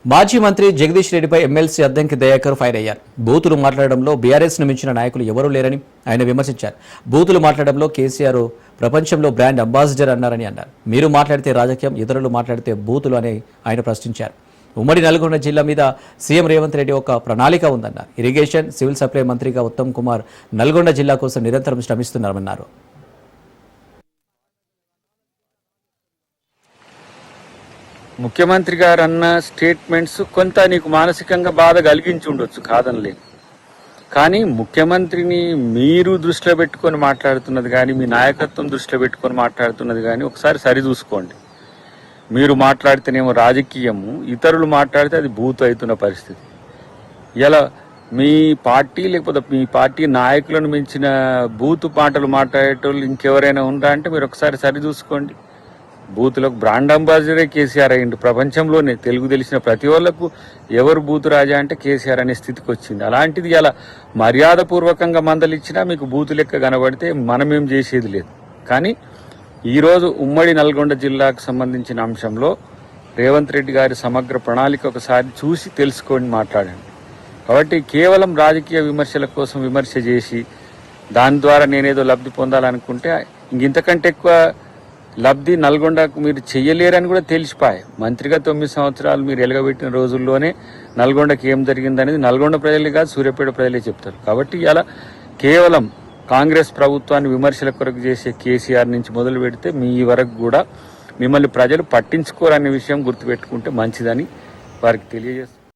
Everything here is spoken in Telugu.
మాజీ మంత్రి జగదీష్ రెడ్డిపై ఎమ్మెల్సీ అద్దంకి దయాకర్ ఫైర్ అయ్యారు. బూతులు మాట్లాడడంలో బీఆర్ఎస్ను మించిన నాయకులు ఎవరూ లేరని ఆయన విమర్శించారు. బూతులు మాట్లాడడంలో కేసీఆర్ ప్రపంచంలో బ్రాండ్ అంబాసిడర్ అన్నారని అన్నారు. మీరు మాట్లాడితే రాజకీయం, ఇతరులు మాట్లాడితే బూతులు అని ఆయన ప్రశ్నించారు. ఉమ్మడి నల్గొండ జిల్లా మీద సీఎం రేవంత్ రెడ్డి ఒక ప్రణాళిక ఉందన్నారు. ఇరిగేషన్, సివిల్ సప్లై మంత్రిగా ఉత్తమ్ కుమార్ నల్గొండ జిల్లా కోసం నిరంతరం శ్రమిస్తున్నారన్నారు. ముఖ్యమంత్రి గారు అన్న స్టేట్మెంట్స్ కొంత నీకు మానసికంగా బాధ కలిగించి ఉండొచ్చు, కాదనలేదు. కానీ ముఖ్యమంత్రిని మీరు దృష్టిలో పెట్టుకొని మాట్లాడుతున్నది కానీ, మీ నాయకత్వం దృష్టిలో పెట్టుకొని మాట్లాడుతున్నది కానీ ఒకసారి సరిచూసుకోండి. మీరు మాట్లాడితేనేమో రాజకీయము, ఇతరులు మాట్లాడితే అది బూతు అవుతున్న పరిస్థితి. ఇలా మీ పార్టీ లేకపోతే మీ పార్టీ నాయకులను మించిన బూతు మాటలు మాట్లాడేటోళ్ళు ఇంకెవరైనా ఉందా అంటే మీరు ఒకసారి సరిచూసుకోండి. బూతులకు బ్రాండ్ అంబాసిడరే కేసీఆర్ అయ్యిండు. ప్రపంచంలోనే తెలుగు తెలిసిన ప్రతి ఒళ్లకు ఎవరు బూతు రాజా అంటే కేసీఆర్ అనే స్థితికి వచ్చింది. అలాంటిది ఇలా మర్యాదపూర్వకంగా మందలిచ్చినా మీకు బూతు లెక్క కనబడితే మనమేం చేసేది లేదు. కానీ ఈరోజు ఉమ్మడి నల్గొండ జిల్లాకు సంబంధించిన అంశంలో రేవంత్ రెడ్డి గారి సమగ్ర ప్రణాళిక ఒకసారి చూసి తెలుసుకొని మాట్లాడండి. కాబట్టి కేవలం రాజకీయ విమర్శల కోసం విమర్శ చేసి దాని ద్వారా నేనేదో లబ్ధి పొందాలనుకుంటే ఇంతకంటే ఎక్కువ లబ్ధి నల్గొండకు మీరు చెయ్యలేరని కూడా తెలిసిపోయాయి. మంత్రిగా 9 సంవత్సరాలు మీరు ఎలగబెట్టిన రోజుల్లోనే నల్గొండకి ఏం జరిగిందనేది నల్గొండ ప్రజలే కాదు, సూర్యాపేట ప్రజలే చెప్తారు. కాబట్టి ఇలా కేవలం కాంగ్రెస్ ప్రభుత్వాన్ని విమర్శల కొరకు చేసే కేసీఆర్ నుంచి మొదలు పెడితే మీ వరకు కూడా మిమ్మల్ని ప్రజలు పట్టించుకోరనే విషయం గుర్తుపెట్టుకుంటే మంచిదని వారికి తెలియజేస్తారు.